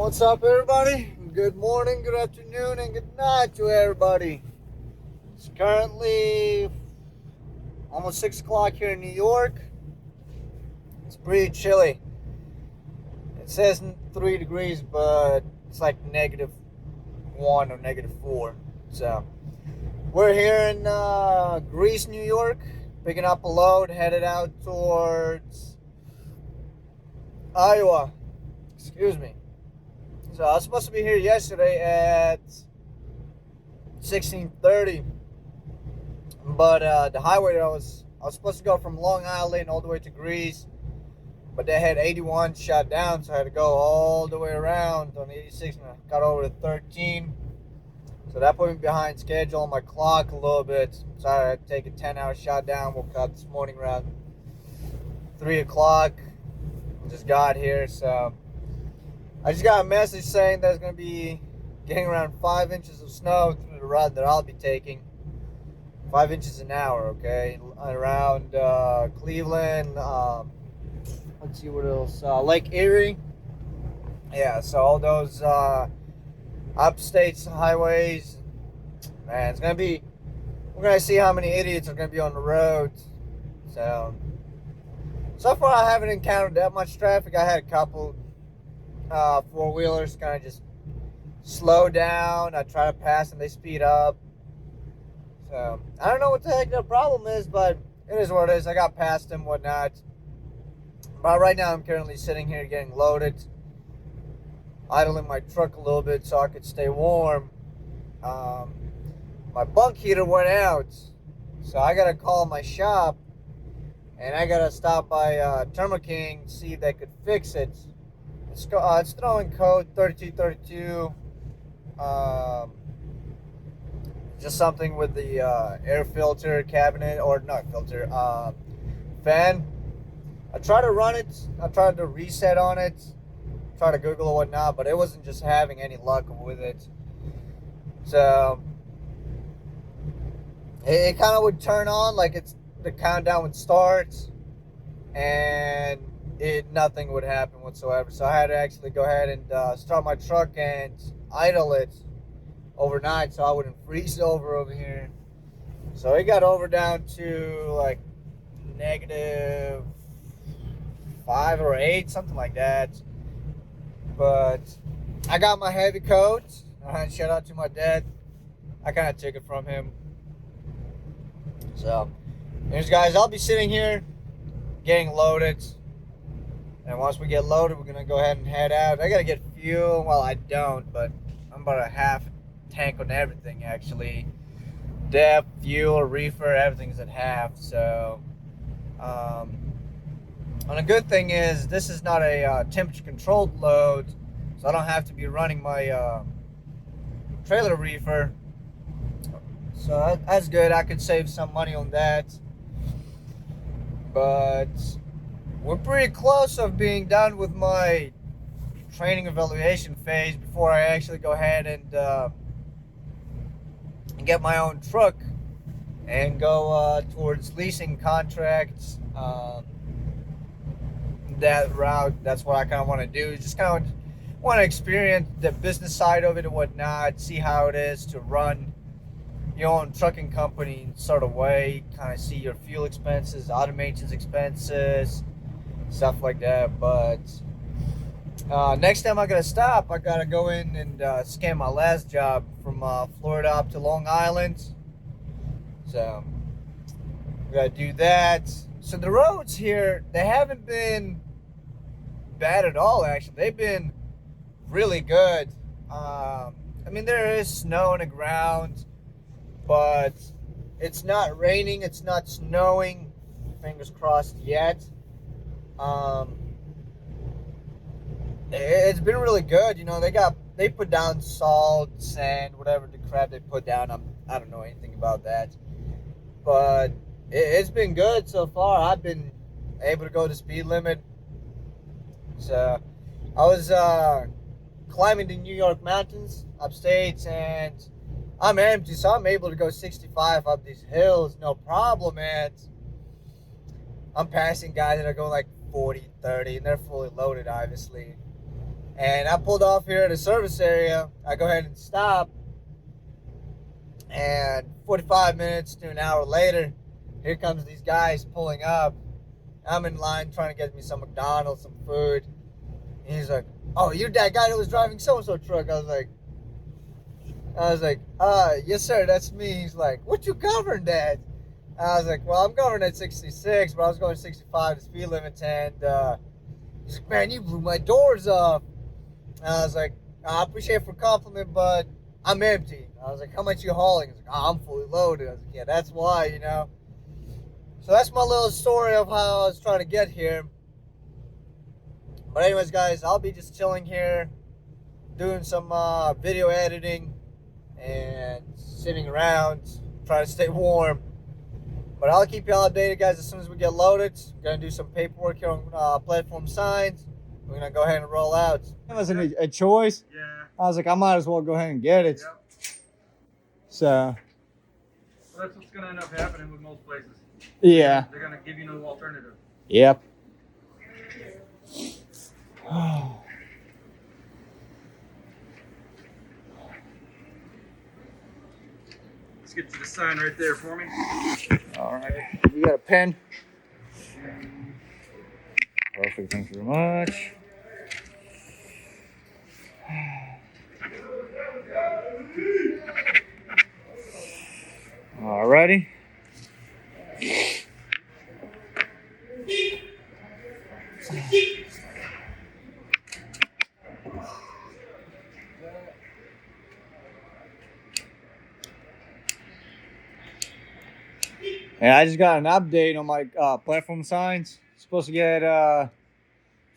What's up, everybody? Good morning, good afternoon, and good night to everybody. It's currently almost 6 o'clock here in New York. It's pretty chilly. It says 3 degrees, but it's like -1 or -4. So, we're here in Greece, New York, picking up a load, headed out towards Iowa. Excuse me. So I was supposed to be here yesterday at 16:30, but the highway I was supposed to go from Long Island all the way to Greece, but they had 81 shut down, so I had to go all the way around on 86, and I got over to 13. So that put me behind schedule on my clock a little bit. So I had to take a 10-hour shut down. Woke up this morning around 3 o'clock. Just got here, so I just got a message saying there's going to be getting around 5 inches of snow through the route that I'll be taking. 5 inches an hour, okay? Around Cleveland, let's see what else. Lake Erie. Yeah, so all those upstate highways. Man, it's going to be, we're going to see how many idiots are going to be on the road. So far I haven't encountered that much traffic. I had a couple four-wheelers kind of just slow down. I try to pass them, they speed up. So I don't know what the heck their problem is, but it is what it is. I got past them, whatnot. But right now I'm currently sitting here getting loaded, idling my truck a little bit so I could stay warm. My bunk heater went out, so I gotta call my shop, and I gotta stop by Thermo King to see if they could fix it. It's throwing code 3232. Just something with the air filter cabinet, or not filter, fan. I tried to run it. I tried to reset on it. Try to Google or whatnot, but it wasn't just having any luck with it. So it kind of would turn on like the countdown would start, and nothing would happen whatsoever. So I had to actually go ahead and start my truck and idle it overnight so I wouldn't freeze over here. So it got over down to like -5 or 8, something like that. But I got my heavy coat. Shout out to my dad. I kind of took it from him. So, anyways, guys, I'll be sitting here getting loaded. And once we get loaded, we're going to go ahead and head out. I got to get fuel. Well, I don't, but I'm about a half tank on everything, actually. Depth, fuel, reefer, everything's at half. So, and the good thing is, this is not a temperature-controlled load, so I don't have to be running my trailer reefer. So that's good. I could save some money on that. But we're pretty close of being done with my training evaluation phase before I actually go ahead and get my own truck and go towards leasing contracts. That route, that's what I kind of want to do. Just kind of want to experience the business side of it and whatnot, see how it is to run your own trucking company in sort of way, kind of see your fuel expenses, automations expenses, stuff like that. But next time I gotta stop, I gotta go in and scan my last job from Florida up to Long Island. So we gotta do that. So the roads here, they haven't been bad at all, actually. They've been really good. I mean, there is snow on the ground, but it's not raining, it's not snowing, fingers crossed, yet. It's been really good. You know, they put down salt, sand, whatever the crap they put down. I don't know anything about that, but it's been good so far. I've been able to go the speed limit. So I was climbing the New York mountains upstate, and I'm empty, so I'm able to go 65 up these hills, no problem, man. I'm passing guys that are going like 40, 30, and they're fully loaded, obviously. And I pulled off here at a service area. I go ahead and stop. And 45 minutes to an hour later, here comes these guys pulling up. I'm in line trying to get me some McDonald's, some food. And he's like, "Oh, you're that guy that was driving so-and-so truck." I was like, yes, sir, that's me. He's like, "What you governed at?" I was like, "Well, I'm governed at 66, but I was going 65 to speed limit." And he's like, "Man, you blew my doors off." And I was like, "I appreciate it for compliment, but I'm empty." I was like, "How much you hauling?" He's like, "Oh, I'm fully loaded." I was like, "Yeah, that's why, you know." So that's my little story of how I was trying to get here. But anyways, guys, I'll be just chilling here, doing some video editing and sitting around, trying to stay warm. But I'll keep y'all updated, guys, as soon as we get loaded. We're going to do some paperwork here on Platform Signs. We're going to go ahead and roll out. It wasn't a choice. Yeah. I was like, I might as well go ahead and get it. Yep. So, Well, that's what's going to end up happening with most places. yeah. They're going to give you no alternative. Yep. Let's get you the sign right there for me. All right. You got a pen? Perfect. Thank you very much. All righty. And I just got an update on my platform signs. Supposed to get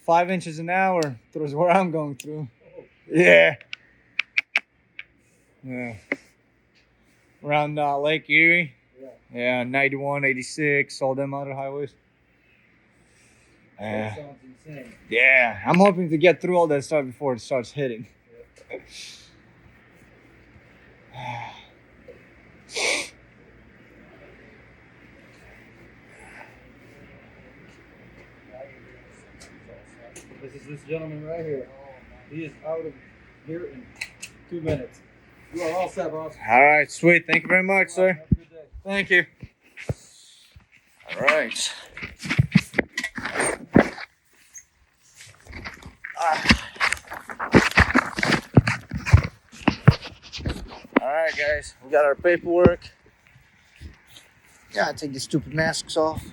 5 inches an hour through where I'm going through. Yeah. Yeah. Around Lake Erie. Yeah, 91, 86, all them other highways. That sounds insane. Yeah, I'm hoping to get through all that stuff before it starts hitting. This is this gentleman right here. He is out of here in 2 minutes. You are all set, boss. All right, sweet. Thank you very much, sir. Have a good day. Thank you. All right. All right, guys. We got our paperwork. Gotta take these stupid masks off.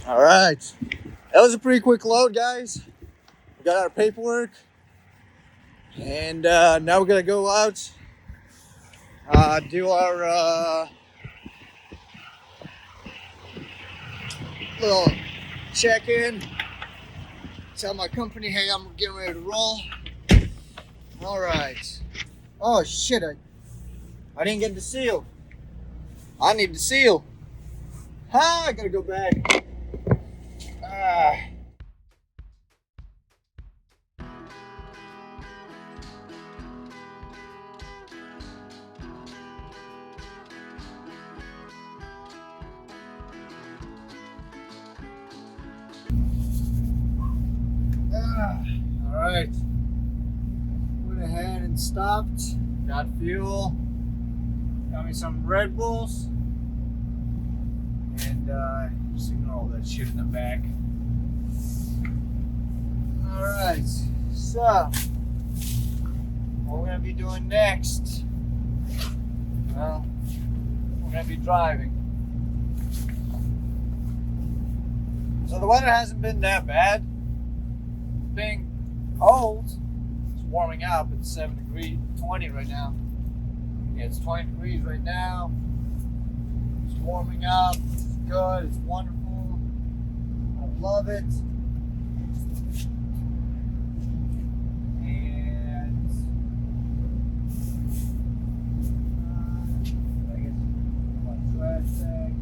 All right. That was a pretty quick load, guys. We got our paperwork. And now we're going to go out, do our little check-in. Tell my company, hey, I'm getting ready to roll. All right. Oh, shit. I didn't get the seal. I need the seal. I got to go back. All right. Went ahead and stopped. Got fuel. Got me some Red Bulls. And just ignore all that shit in the back. All right. So, what we're gonna be doing next? Well, we're gonna be driving. So the weather hasn't been that bad. Being cold, it's warming up. It's 7 degrees, 20 right now. Yeah, it's 20 degrees right now. It's warming up. It's good. It's wonderful. I love it. And I guess my trash bag.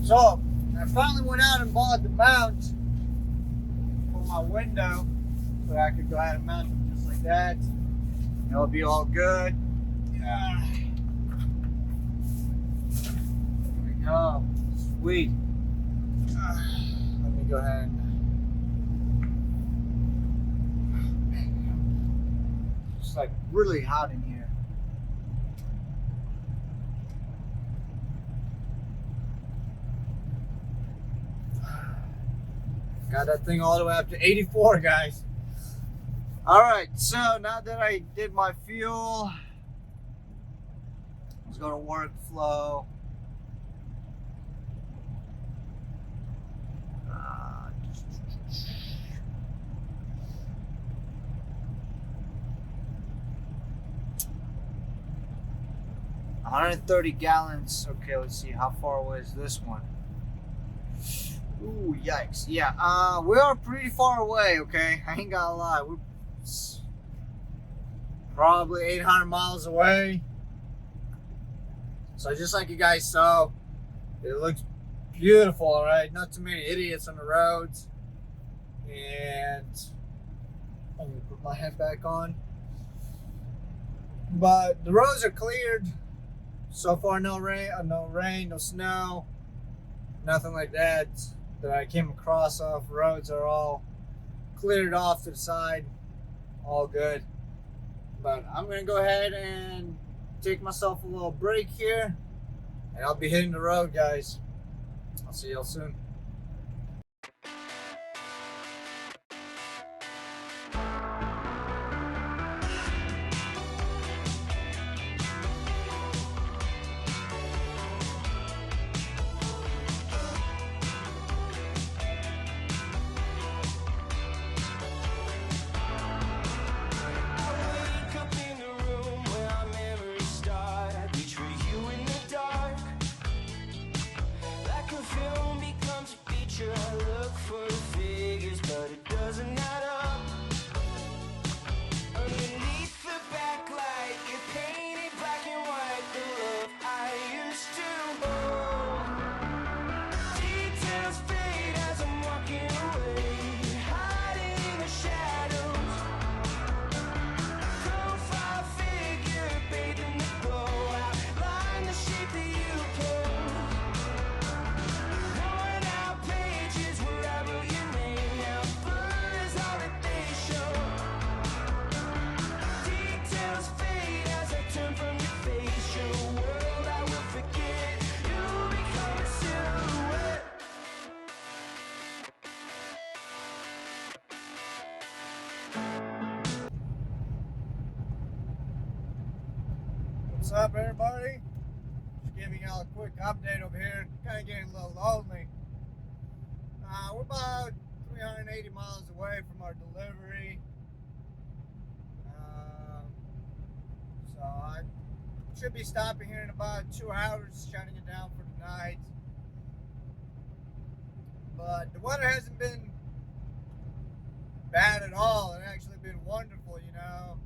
So I finally went out and bought the mount for my window, so I could go ahead and mount it just like that. It'll be all good. Yeah. There we go. Sweet. Let me go ahead and. It's like really hot in here. Got that thing all the way up to 84, guys. All right, so now that I did my fuel, let's go to workflow. 130 gallons. Okay, let's see how far away is this one. Ooh, yikes. Yeah, we are pretty far away, okay? I ain't gonna lie. We're probably 800 miles away. So just like you guys saw, it looks beautiful, alright? Not too many idiots on the roads. And I'm gonna put my head back on. But the roads are cleared. So far, no rain, no snow, nothing like that I came across off roads are all cleared off to the side, all good. But I'm gonna go ahead and take myself a little break here, and I'll be hitting the road, guys. I'll see y'all soon. What's up, everybody? Just giving y'all a quick update over here. Kind of getting a little lonely. We're about 380 miles away from our delivery. So I should be stopping here in about 2 hours, shutting it down for the night. But the weather hasn't been bad at all. It's actually been wonderful, you know.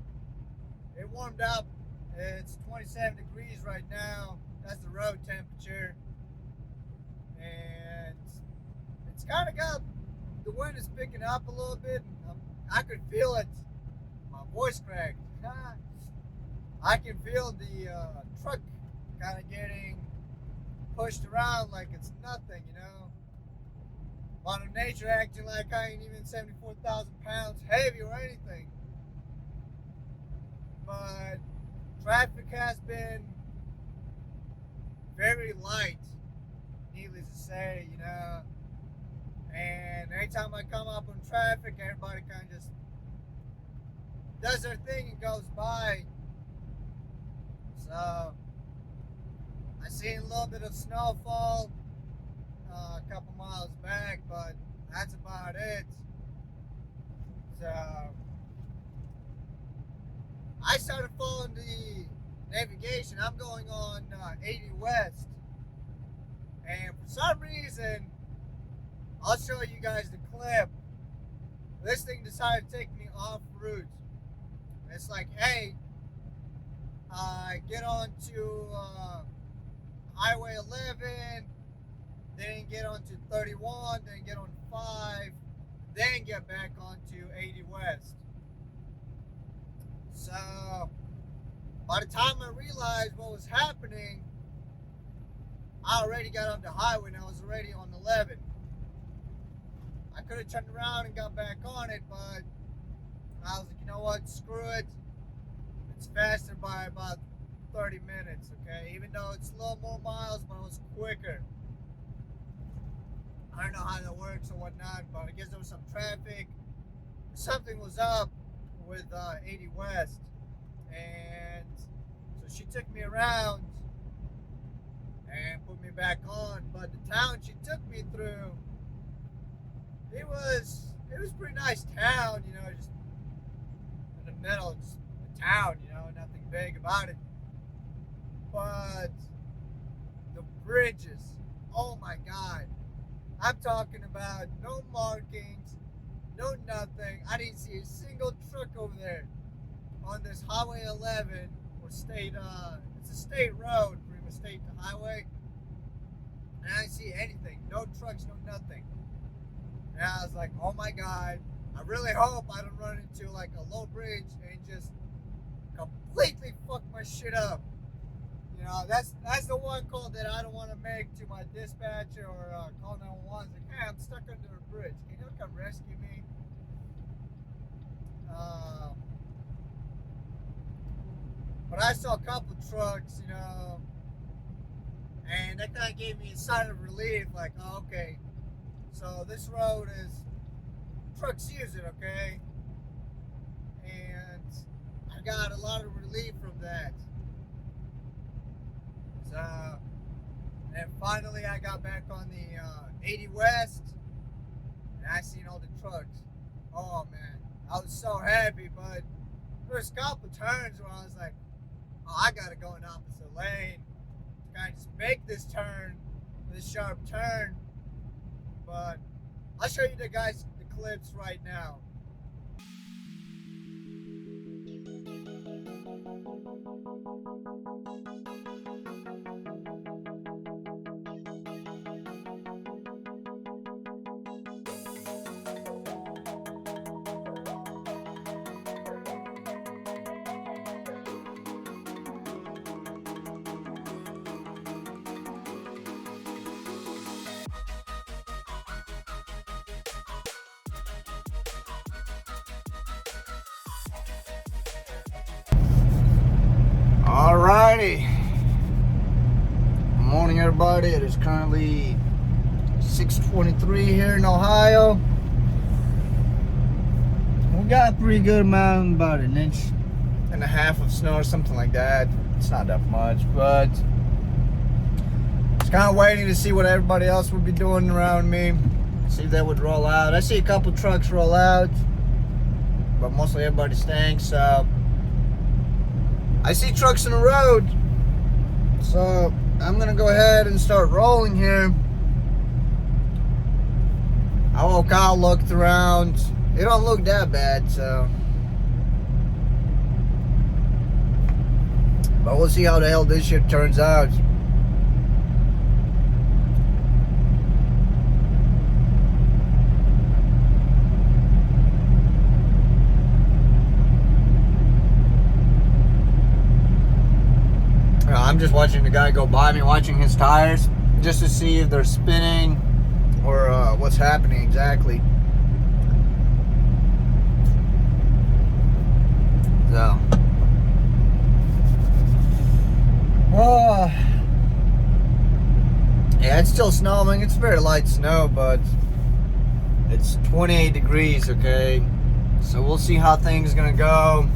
It warmed up. It's 27 degrees right now. That's the road temperature. And it's kind of got, the wind is picking up a little bit. I could feel it. My voice cracked. I can feel the truck kind of getting pushed around like it's nothing, you know. Mother Nature acting like I ain't even 74,000 pounds heavy or anything. But traffic has been very light, needless to say, you know. And anytime I come up on traffic, everybody kind of just does their thing and goes by. So I seen a little bit of snowfall a couple miles back, but that's about it. So I started following the navigation. I'm going on 80 West, and for some reason, I'll show you guys the clip. This thing decided to take me off route. It's like, hey, get onto Highway 11, then get onto 31, then get on 5, then get back onto 80 West. By the time I realized what was happening, I already got off the highway and I was already on 11. I could have turned around and got back on it, but I was like, you know what, screw it. It's faster by about 30 minutes, okay? Even though it's a little more miles, but it was quicker. I don't know how that works or whatnot, but I guess there was some traffic. Something was up with 80 West. And so she took me around and put me back on. But the town she took me through, it was a pretty nice town, you know, just in the middle, just a town, you know, nothing big about it. But the bridges, oh my God. I'm talking about no markings, no nothing. I didn't see a single truck over there on this Highway 11 or state, it's a state road, pretty much state to highway. And I didn't see anything, no trucks, no nothing. And I was like, oh my God, I really hope I don't run into like a low bridge and just completely fuck my shit up. You know, that's the one call that I don't want to make to my dispatcher or call 911. Like, hey, I'm stuck under a bridge. Can you come rescue me? But I saw a couple trucks, you know, and that kind of gave me a sign of relief. Like, oh, okay, so this road is, trucks use it, okay? And I got a lot of relief from that. So, and finally I got back on the 80 West, and I seen all the trucks. Oh man, I was so happy, but there's a couple turns where I was like, oh, I gotta go in opposite lane to kind of just make this turn, this sharp turn. But I'll show you the clips right now. Alrighty. Good morning, everybody. It is currently 6:23 here in Ohio. We got a pretty good amount, about 1.5 inches of snow or something like that. It's not that much, but just kind of waiting to see what everybody else would be doing around me. See if they would roll out. I see a couple trucks roll out, but mostly everybody's staying, so I see trucks in the road, so I'm gonna go ahead and start rolling here. I woke out, looked around. It don't look that bad, so. But we'll see how the hell this shit turns out. I'm just watching the guy go by me, watching his tires, just to see if they're spinning or what's happening exactly. So, yeah, it's still snowing. It's very light snow, but it's 28 degrees, okay? So we'll see how things gonna go.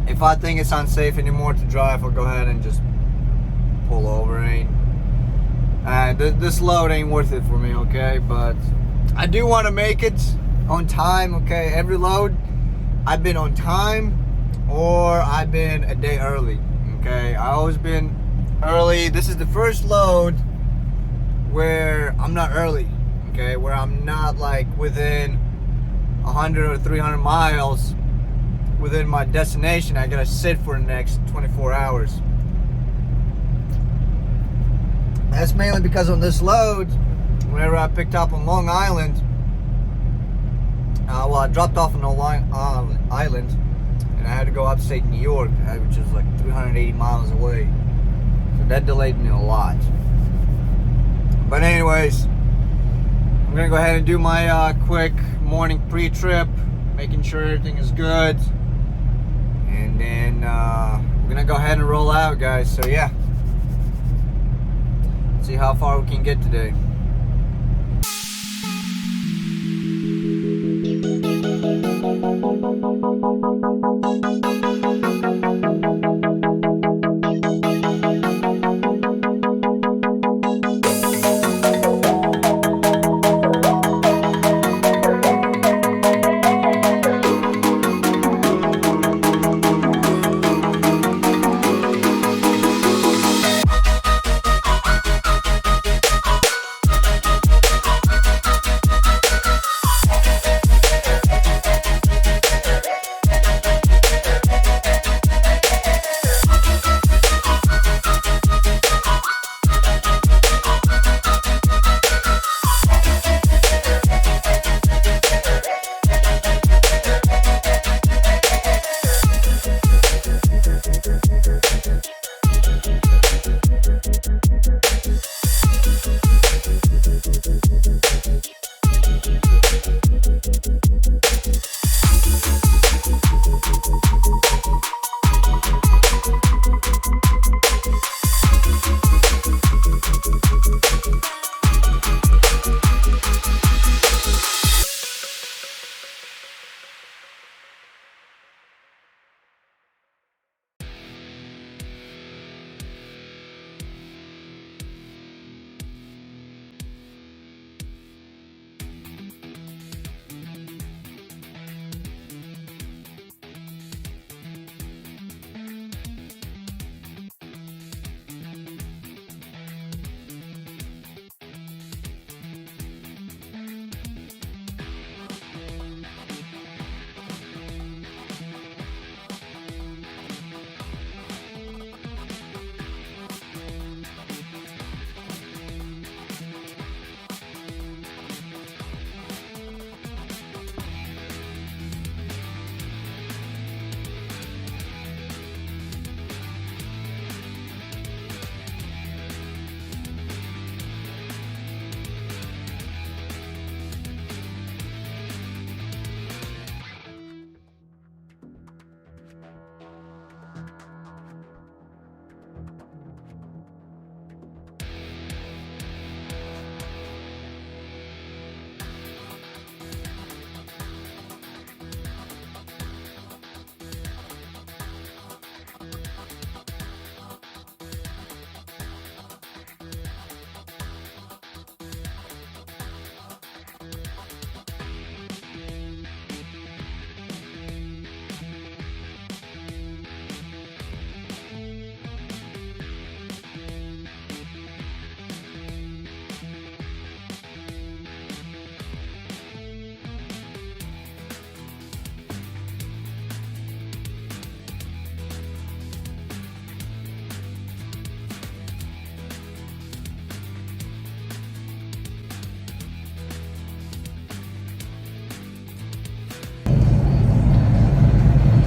If I think it's unsafe anymore to drive, I'll go ahead and just pull over. This load ain't worth it for me, okay? But I do want to make it on time, okay? Every load, I've been on time or I've been a day early, okay? I always been early. This is the first load where I'm not early, okay? Where I'm not like within 100 or 300 miles within my destination. I gotta sit for the next 24 hours. That's mainly because on this load, whenever I picked up on Long Island, well, I dropped off on Long Island, and I had to go upstate New York, which is like 380 miles away. So that delayed me a lot. But anyways, I'm gonna go ahead and do my quick morning pre-trip, making sure everything is good, and then we're gonna go ahead and roll out, guys. So yeah, see how far we can get today.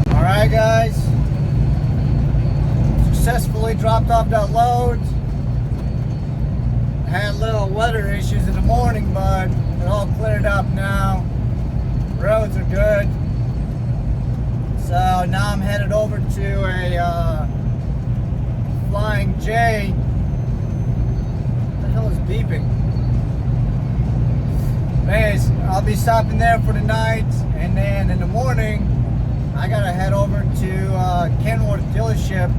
Alright guys, successfully dropped off that load. Had little weather issues in the morning, but they're all cleared up now. Roads are good. So now I'm headed over to a Flying J. What the hell is beeping? Anyways, I'll be stopping there for the night, and then in the morning I gotta head over to Kenworth dealership.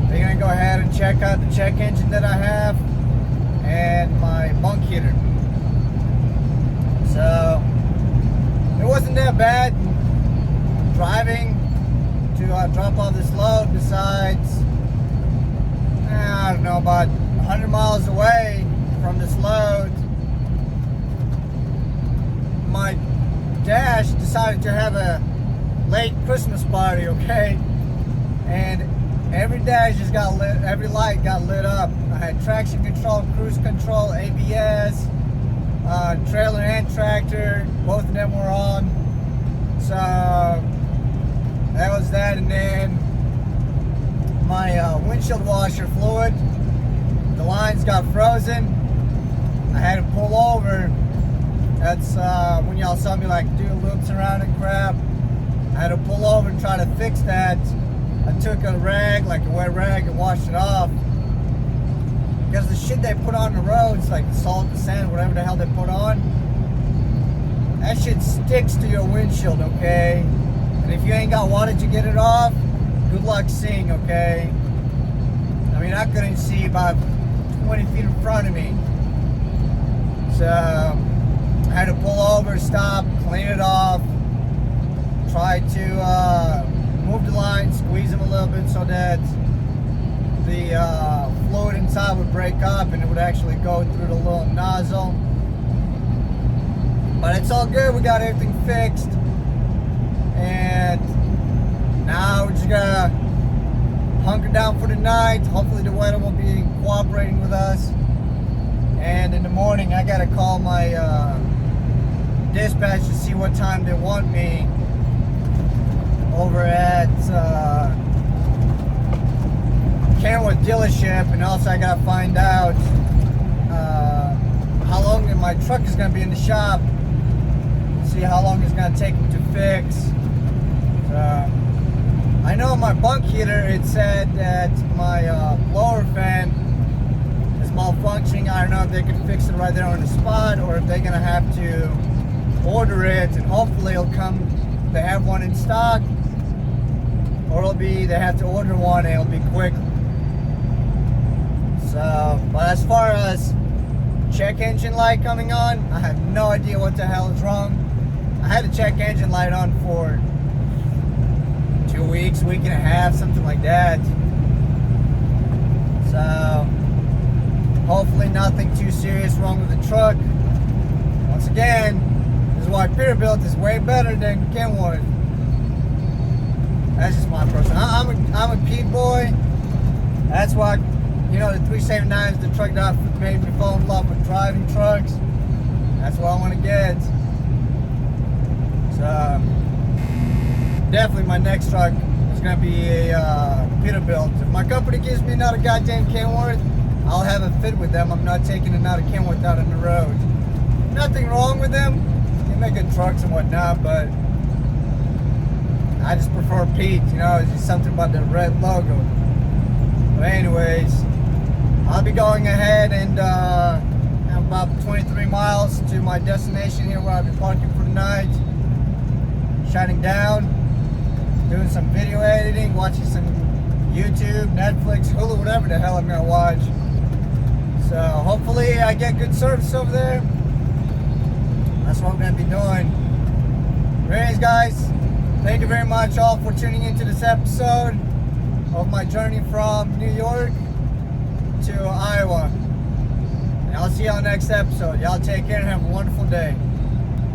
They're gonna go ahead and check out the check engine that I have and my bunk heater. So it wasn't that bad driving to drop off this load. Besides, I don't know, about 100 miles away from this load, my dash decided to have a late Christmas party, okay? And every dash just got lit, every light got lit up. I had traction control, cruise control, ABS, trailer and tractor, both of them were on. So that was that, and then my windshield washer fluid, the lines got frozen. I had to pull over. That's when y'all saw me like do loops around and crap. I had to pull over and try to fix that. I took a rag, like a wet rag, and washed it off. Because the shit they put on the roads, like the salt, the sand, whatever the hell they put on, that shit sticks to your windshield, okay? And if you ain't got water to get it off, good luck seeing, okay? I mean, I couldn't see about 20 feet in front of me. So I had to pull over, stop, clean it off, try to move the line, squeeze them a little bit so that the fluid inside would break up and it would actually go through the little nozzle. But it's all good, we got everything fixed. And now we're just gonna hunker down for the night. Hopefully the weather will be cooperating with us. And in the morning I gotta call my dispatch to see what time they want me over at Kenworth dealership, and also I gotta find out how long my truck is gonna be in the shop. See how long it's gonna take them to fix. So, I know my bunk heater, it said that my blower fan is malfunctioning. I don't know if they can fix it right there on the spot or if they're gonna have to order it, and hopefully it'll come. They have one in stock, or it'll be they have to order one and it'll be quick. So, but as far as check engine light coming on, I have no idea what the hell is wrong. I had the check engine light on for 2 weeks, week and a half, something like that. So hopefully nothing too serious wrong with the truck. Once again, this is why Peterbilt is way better than Kenworth. That's just my person. I'm a Pete boy. That's why, you know, the 379 is the truck that made me fall in love with driving trucks. That's what I want to get. So definitely my next truck is going to be a Peterbilt. If my company gives me another goddamn Kenworth, I'll have it fit with them. I'm not taking another Kenworth out on the road. Nothing wrong with them. They make good trucks and whatnot, but I just prefer Pete. You know, it's just something about the red logo. But anyways, I'll be going ahead and have about 23 miles to my destination here where I'll be parking for the night. Shutting down, doing some video editing, watching some YouTube, Netflix, Hulu, whatever the hell I'm gonna watch. So hopefully I get good service over there. That's what I'm gonna be doing. Anyways, guys, thank you very much all for tuning into this episode of my journey from New York to Iowa. And I'll see you on the next episode. Y'all take care and have a wonderful day.